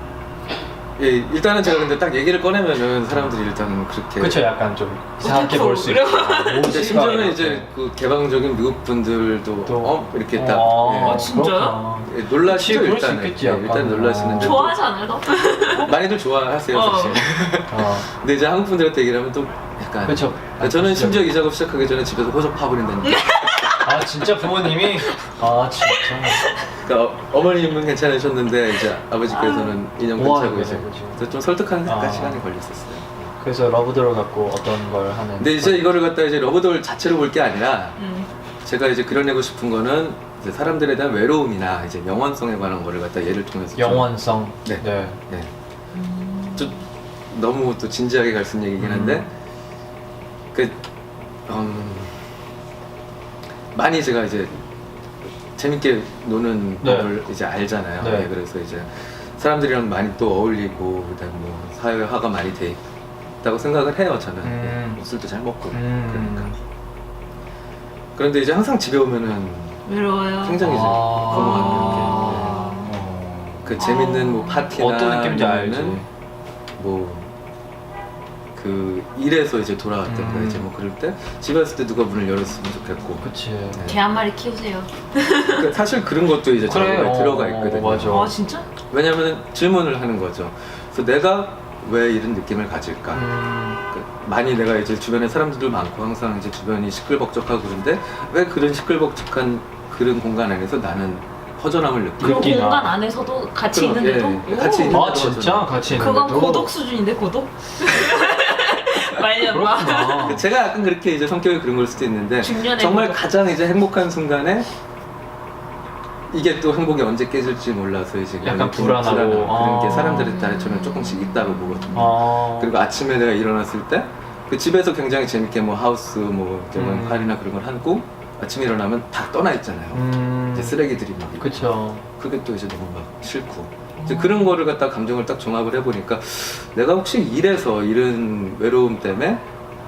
일단은 제가 근데 딱 얘기를 꺼내면은 사람들이 일단은 그렇게 그쵸, 약간 좀 이상하게 볼 수 있고. 근데 심지어는 이제 그 개방적인 미국 분들도 이렇게 딱 진짜요? 놀라시죠. 그럴 수 일단은 있겠지, 약간. 일단 놀라시는데 좋아하지 않아요? 너? 많이들 좋아하세요 사실. 근데 이제 한국 분들한테 얘기를 하면 또 약간 그쵸. 저는 심지어 이 작업 시작하기 전에 집에서 호적 파버린다니까. 진짜 부모님이? 진짜. 그러니까 어머님은 괜찮으셨는데 이제 아버지께서는 인형 괜찮고 이제 그치. 그래서 좀 설득하는 데까지 시간이 걸렸었어요. 그래서 러브돌을 갖고 어떤 걸 하는? 근데 이제 이거를 갖다 이제 러브돌 자체로 볼 게 아니라 제가 이제 그려내고 싶은 거는 이제 사람들에 대한 외로움이나 이제 영원성에 관한 거를 갖다 예를 통해서 영원성. 네. 좀 너무 또 진지하게 갈 수 있는 얘기긴 한데 많이 제가 이제 재밌게 노는 법을 이제 알잖아요. 그래서 이제 사람들이랑 많이 또 어울리고 그다음 뭐 사회화가 많이 돼 있다고 생각을 해요. 저는 뭐 술도 잘 먹고 그러니까. 그런데 이제 항상 집에 오면은 외로워요. 굉장히 이제 공허한 그 재밌는 뭐 파티나 어떤 느낌인지 알지. 아니면은 뭐 그 일에서 이제 돌아왔던가 이제 뭐 그럴 때 집에 왔을 때 누가 문을 열었으면 좋겠고. 그치. 개 한 마리 키우세요. 그러니까 사실 그런 것도 이제 작업에 들어가 있거든요. 맞아. 진짜? 왜냐면 질문을 하는 거죠. 그래서 내가 왜 이런 느낌을 가질까? 많이 내가 이제 주변에 사람들도 많고 항상 이제 주변이 시끌벅적하고 그런데 왜 그런 시끌벅적한 그런 공간 안에서 나는 허전함을 그 느끼고 공간 안에서도 같이 있는데도? 같이 있는 진짜? 같이 있는데도? 그건 고독 수준인데 고독? 말려봐. 그렇구나. 제가 약간 그렇게 이제 성격이 그런 걸 수도 있는데 중년의 정말 고독. 가장 이제 행복한 순간에 이게 또 행복이 언제 깨질지 몰라서 이제 약간 좀 불안하고. 그런 게 사람들에 따라 저는 조금씩 있다고 보거든요. 그리고 아침에 내가 일어났을 때 그 집에서 굉장히 재밌게 뭐 하우스 뭐 역할이나 그런 걸 하고 아침에 일어나면 다 떠나 있잖아요. 이제 쓰레기들이 막 있고. 그쵸. 그게 또 이제 너무 막 싫고 이제 그런 거를 갖다 감정을 딱 종합을 해보니까 내가 혹시 이래서 이런 외로움 때문에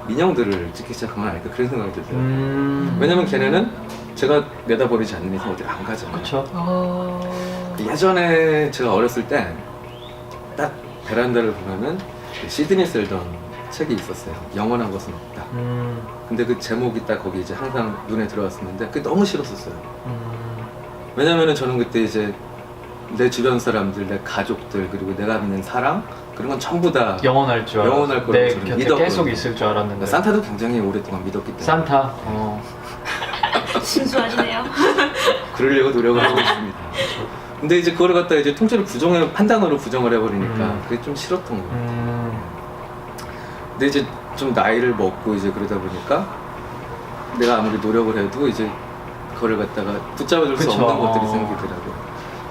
인형들을 찍기 시작한 건 아닐까 그런 생각이 들어요. 왜냐면 걔네는 제가 내다버리지 않는 이상 어디 안 가잖아요. 그쵸. 예전에 제가 어렸을 때 딱 베란다를 보면은 그 시드니 셀던 책이 있었어요. 영원한 것은 없다. 근데 그 제목이 딱 거기 이제 항상 눈에 들어왔었는데 그게 너무 싫었었어요. 왜냐면은 저는 그때 이제 내 주변 사람들, 내 가족들 그리고 내가 믿는 사랑 그런 건 전부 다 영원할 줄 알았어. 영원할 거라고 내 저는 곁에 믿었거든요. 계속 있을 줄 알았는데. 산타도 굉장히 오랫동안 믿었기 때문에 산타. 신수하시네요. 그러려고 노력을 하고 있습니다. 근데 이제 그걸 갖다 이제 통째로 부정해 판단으로 부정을 해버리니까 그게 좀 싫었던 거예요. 근데 이제 좀 나이를 먹고 이제 그러다 보니까 내가 아무리 노력을 해도 이제 그거를 갖다가 붙잡아줄 수 그쵸. 없는 것들이 생기더라고요.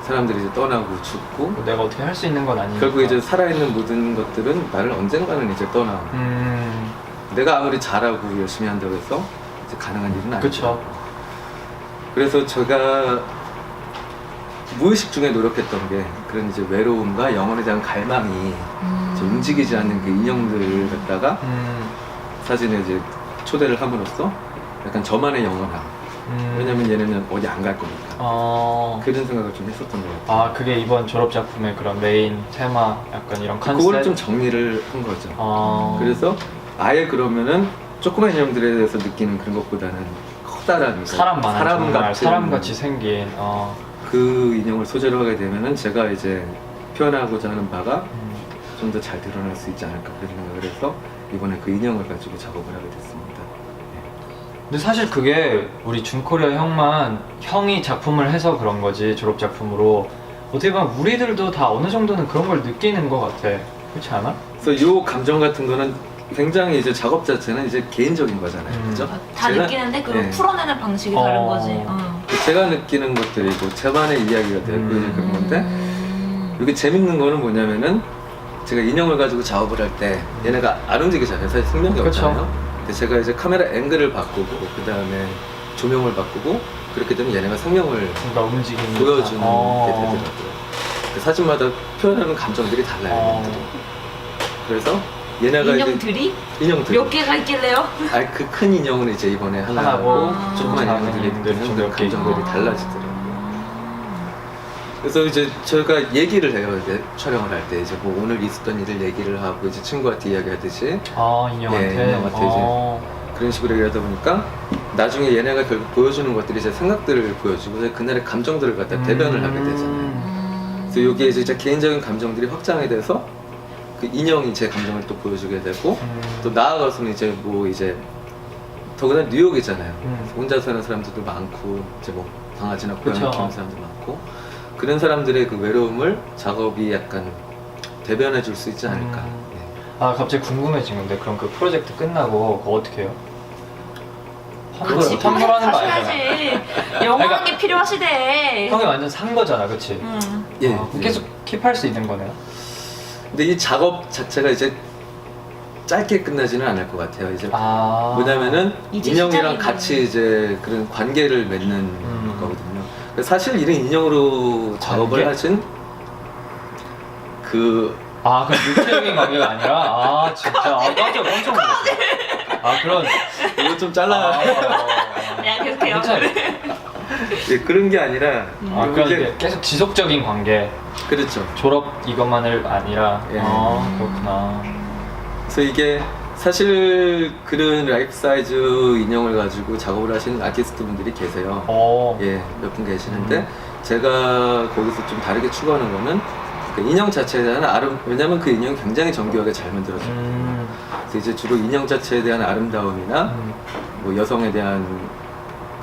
사람들이 이제 떠나고 죽고 뭐 내가 어떻게 할 수 있는 건 아니니까. 결국 이제 살아있는 모든 것들은 나를 언젠가는 이제 떠나. 내가 아무리 잘하고 열심히 한다고 해서 이제 가능한 일은 아니죠. 그쵸. 그래서 제가 무의식 중에 노력했던 게 그런 이제 외로움과 영혼에 대한 갈망이 이제 움직이지 않는 그 인형들을 갖다가 사진에 이제 초대를 함으로써 약간 저만의 영혼함. 왜냐면 얘네는 어디 안 갈 거니까. 그런 생각을 좀 했었던 것 같아요. 아, 그게 이번 졸업 작품의 그런 메인 테마, 약간 이런 컨셉. 그거를 좀 정리를 한 거죠. 그래서 아예 그러면은 조그만 인형들에 대해서 느끼는 그런 것보다는 커다란 사람만 사람 같은 사람같이 생긴. 그 인형을 소재로 하게 되면은 제가 이제 표현하고자 하는 바가 좀 더 잘 드러날 수 있지 않을까 그런 생각을 해서 이번에 그 인형을 가지고 작업을 하게 됐습니다. 근데 사실 그게 우리 준코리아 형이 작품을 해서 그런 거지, 졸업 작품으로. 어떻게 보면 우리들도 다 어느 정도는 그런 걸 느끼는 것 같아. 그렇지 않아? 그래서 요 감정 같은 거는 굉장히 이제 작업 자체는 이제 개인적인 거잖아요. 그죠? 다 제가- 느끼는데 그걸 예. 풀어내는 방식이 다른 거지. 제가 느끼는 것들이고 제만의 이야기가 되고 이제 그런 건데 이게 재밌는 거는 뭐냐면은 제가 인형을 가지고 작업을 할 때 얘네가 안 움직이잖아요. 사실 생명이 그쵸. 없잖아요. 근데 제가 이제 카메라 앵글을 바꾸고 그 다음에 조명을 바꾸고 그렇게 되면 얘네가 생명을 뭔가 움직이는 보여주는 게 듯한. 되더라고요. 그 사진마다 표현하는 감정들이 달라요. 얘네들이. 그래서 얘네가 인형들이 이제 인형들 몇 개가 있길래요? 아니 그 큰 인형은 이제 이번에 하나고 하나고 조그만 작은 인형들이 인형들이 있는 좀 그 몇 개 감정들이 있고. 달라지더라고요. 그래서 이제 저희가 얘기를 해요. 이제 촬영을 할 때 이제 뭐 오늘 있었던 일을 얘기를 하고 이제 친구한테 이야기하듯이 인형한테. 예, 인형한테 그런 식으로 얘기하다 보니까 나중에 얘네가 결국 보여주는 것들이 제 생각들을 보여주고 그날의 감정들을 갖다 대변을 하게 되잖아요. 그래서 여기에 이제 제 개인적인 감정들이 확장이 돼서 그 인형이 제 감정을 또 보여주게 되고 또 나아가서는 이제 뭐 이제 더구나 뉴욕이잖아요. 혼자 사는 사람들도 많고 이제 뭐 강아지나 고양이 그쵸. 키우는 사람도 많고 그런 사람들의 그 외로움을 작업이 약간 대변해 줄 수 있지 않을까. 예. 갑자기 궁금해진 건데, 그럼 그 프로젝트 끝나고 그거 어떻게 해요? 같이 환불하는 거 아니잖아. 하셔야지. 영원한 그러니까- 게 필요하시대. 형이 완전 산 거잖아, 그치? 예, 그럼 계속 킵할 수 있는 거네요? 근데 이 작업 자체가 이제 짧게 끝나지는 않을 것 같아요. 이제 뭐냐면은 이제 인형이랑 시작이네. 같이 이제 그런 관계를 맺는 거거든요. 그래서 사실 이런 인형으로 작업을 관계? 하신 그 그럼 육체적인 관계가 아니라? 진짜? 깜짝 놀랐어. 그런. 이거 좀 잘라. 그냥 계속해요. 괜찮아요. 예, 그런 게 아니라 그런 게 계속 지속적인 관계. 그렇죠. 졸업 이것만을 아니라. 예. 그렇구나. 그래서 이게 사실 그런 라이프 사이즈 인형을 가지고 작업을 하시는 아티스트 분들이 계세요. 예, 몇 분 계시는데 제가 거기서 좀 다르게 추구하는 거는 그 인형 자체에 대한 왜냐면 그 인형이 굉장히 정교하게 잘 만들어졌거든요. 그래서 이제 주로 인형 자체에 대한 아름다움이나 뭐 여성에 대한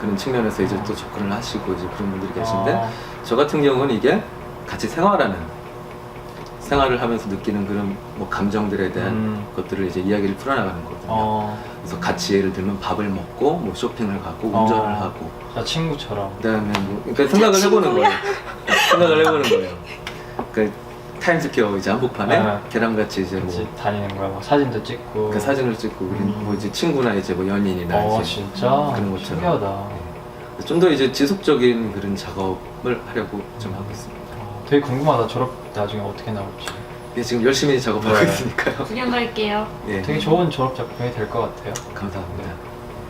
그런 측면에서 이제 또 접근을 하시고 이제 그런 분들이 계신데 저 같은 경우는 이게 같이 생활을 하면서 느끼는 그런 뭐 감정들에 대한 것들을 이제 이야기를 풀어나가는 거거든요. 그래서 같이 예를 들면 밥을 먹고 뭐 쇼핑을 가고 운전을 하고 나 친구처럼. 그다음에 뭐 그러니까 생각을 해보는 거예요. 생각을 해보는 거예요. 그러니까 타임스퀘어 이제 한복판에 아. 계란같이 이제 같이 뭐 다니는 거야. 막 사진도 찍고. 그 사진을 찍고 우리 뭐 이제 친구나 이제 뭐 연인이나 이제 진짜 그런 것처럼 신기하다. 좀 더 이제 지속적인 그런 작업을 하려고 좀 하고 있습니다. 되게 궁금하다. 졸업 나중에 어떻게 나올지. 예, 지금 열심히 작업하고 네. 있으니까요. 구경 갈게요. 예, 되게 좋은 졸업 작품이 될 것 같아요. 감사합니다.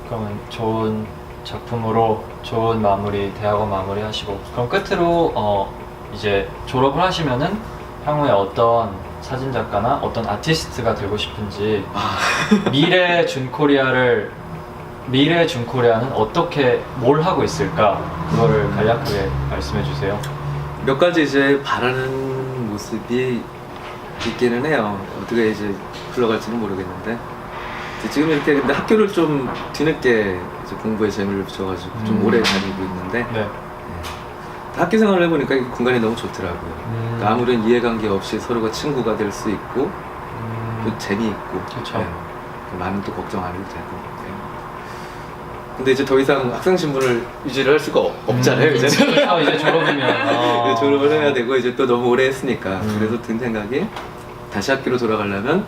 그러면 좋은 작품으로 좋은 마무리, 대학원 마무리 하시고, 그럼 끝으로 이제 졸업을 하시면은 향후에 어떤 사진 작가나 어떤 아티스트가 되고 싶은지, 미래 준코리아는 어떻게 뭘 하고 있을까, 그거를 간략하게 말씀해 주세요. 몇 가지 이제 바라는 모습이 있기는 해요. 어떻게 이제 흘러갈지는 모르겠는데 이제 지금 이렇게 근데 학교를 좀 뒤늦게 이제 공부에 재미를 붙여가지고 좀 오래 다니고 있는데 네. 학교 생활을 해보니까 이 공간이 너무 좋더라고요. 그러니까 아무런 이해관계 없이 서로가 친구가 될 수 있고 또 재미있고 그쵸. 많은 또 걱정 안 해도 되고. 근데 이제 더 이상 학생 신분을 유지를 할 수가 없잖아요. 이제 이제 졸업이면 이제 졸업을 해야 되고 이제 또 너무 오래 했으니까 그래서 든 생각이 다시 학교로 돌아가려면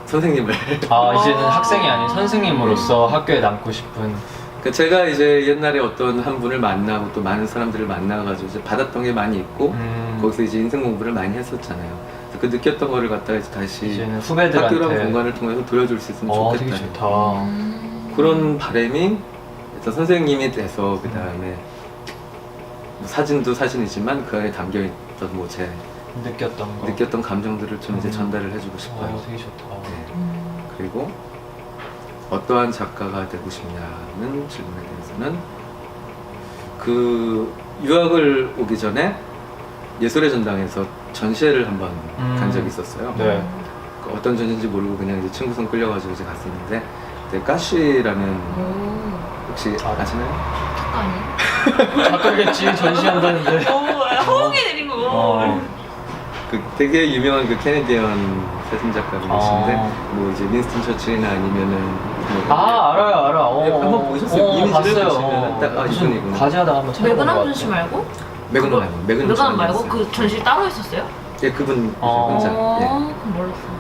선생님을 이제는 학생이 아닌 선생님으로서 학교에 남고 싶은. 그러니까 제가 이제 옛날에 어떤 한 분을 만나고 또 많은 사람들을 만나가지고 이제 받았던 게 많이 있고 거기서 이제 인생 공부를 많이 했었잖아요. 그래서 그 느꼈던 거를 갖다가 이제 다시 이제는 후배들한테 학교라는 공간을 통해서 돌려줄 수 있으면 되게 좋겠다. 좋다. 그런 바람이 그래서 선생님이 돼서 그 다음에 사진도 사진이지만 그 안에 담겨 있던 뭐 제 느꼈던 거. 느꼈던 감정들을 좀 이제 전달을 해주고 싶어요. 되게 좋다. 네. 그리고 어떠한 작가가 되고 싶냐는 질문에 대해서는 그 유학을 오기 전에 예술의 전당에서 전시회를 한번 간 적이 있었어요. 네. 그 어떤 전시인지 모르고 그냥 이제 친구 손 끌려가지고 이제 갔었는데 그때 까쉬라는 오, 혹시 아시나요? 작가님. 작가겠지, 전시한다는데. 호응이 내린 거. 그 되게 유명한 그 캐네디언 사진 작가분이신데 뭐 이제 윈스턴 처칠이나 아니면은 뭐 알아요. 예, 한번 보셨어요? 이미지를 봤어요. 보시면은 딱 무슨 이분이구나. 과제하다가 한번 찾아본 것 매그남 같아요. 전시 말고? 매그넘 아니에요. 매그남 말고 전시였어요. 그 전시 따로 있었어요? 예, 그분 어. 혼자. 예. 그럼 몰랐어.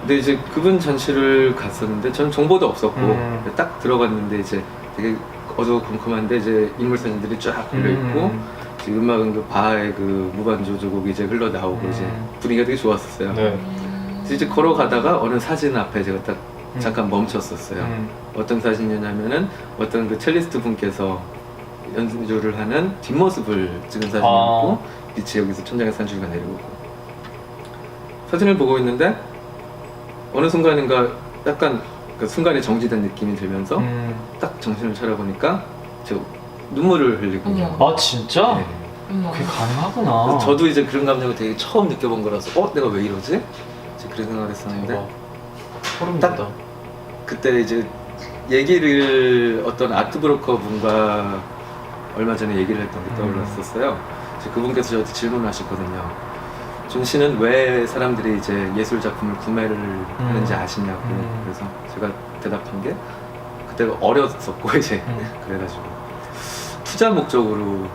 근데 이제 그분 전시를 갔었는데 전 정보도 없었고 딱 들어갔는데 이제 되게 어두컴컴한데 이제 인물 사진들이 쫙 걸려 있고 음악은 그 바하의 그 무반주조곡이 이제 흘러 나오고 이제 분위기가 되게 좋았었어요. 네. 그래서 이제 걸어가다가 어느 사진 앞에 제가 딱 잠깐 멈췄었어요. 어떤 사진이냐면은 어떤 그 첼리스트 분께서 연주를 하는 뒷모습을 찍은 사진이었고 빛이 여기서 천장에서 한 줄기가 내려오고 사진을 보고 있는데 어느 순간인가 약간 그 순간에 정지된 느낌이 들면서 딱 정신을 차려보니까 저 눈물을 흘리고 어머. 진짜? 네. 그게 가능하구나. 그래서 저도 이제 그런 감정을 되게 처음 느껴본 거라서 내가 왜 이러지? 이제 그런 생각을 했었는데 대박. 소름 딱 돋아. 그때 이제 얘기를 어떤 아트 브로커 분과 얼마 전에 얘기를 했던 게 떠올랐었어요. 이제 그분께서 저한테 질문을 하셨거든요. 준 씨는 왜 사람들이 이제 예술 작품을 구매를 하는지 아시냐고. 그래서 제가 대답한 게 그때가 어렸었고 이제 그래가지고 투자 목적으로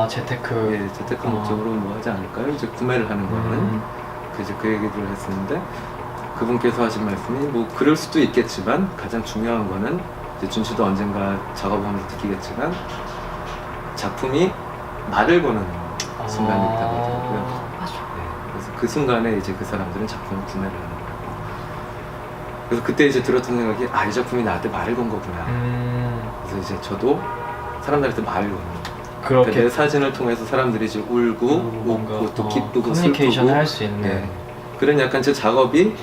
재테크. 예, 재테크 목적으로 뭐 하지 않을까요? 이제 구매를 하는 거는 이제 그 얘기를 했었는데 그분께서 하신 말씀이 뭐 그럴 수도 있겠지만 가장 중요한 거는 이제 준 씨도 언젠가 작업하면서 느끼겠지만 작품이 말을 거는 순간이 있다고 하더라고요. 맞아. 네, 그래서 그 순간에 이제 그 사람들은 작품을 구매를 하는 거예요. 그래서 그때 이제 들었던 생각이 이 작품이 나한테 말을 건 거구나. 그래서 이제 저도 사람들한테 말을 거는 거예요. 그렇게 내 사진을 통해서 사람들이 이제 울고 웃고 또 기쁘고 커뮤니케이션을 슬프고 할 수 있는. 네. 그런 약간 제 작업이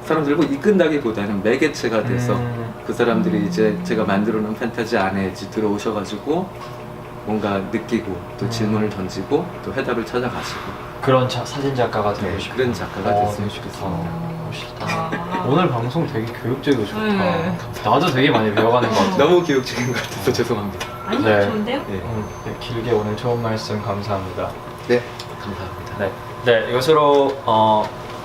사람들을 이끈다기보다는 매개체가 돼서 그 사람들이 이제 제가 만들어 놓은 판타지 안에 이제 들어오셔가지고 뭔가 느끼고 또 질문을 던지고 또 해답을 찾아가시고 그런 사진 작가가 되고 네, 싶은 그런 작가가 됐으면 되게 좋겠습니다. 멋있다. 오늘 방송 되게 교육적이고 좋다. 네. 나도 되게 많이 배워가는 것 같아. 너무 교육적인 것 같아서 죄송합니다. 아니 네. 좋은데요? 네, 길게 오늘 좋은 말씀 감사합니다. 네 감사합니다. 네, 이것으로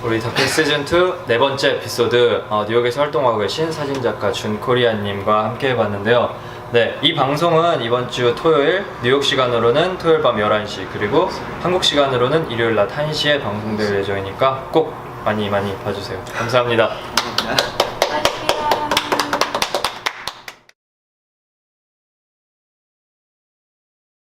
우리 더켓 시즌 2 네 번째 에피소드 뉴욕에서 활동하고 계신 사진작가 준코리아님과 함께 해봤는데요. 네, 이 방송은 이번 주 토요일, 뉴욕 시간으로는 토요일 밤 11시, 그리고 한국 시간으로는 일요일 낮 1시에 방송될 예정이니까 꼭 많이 봐주세요. 감사합니다.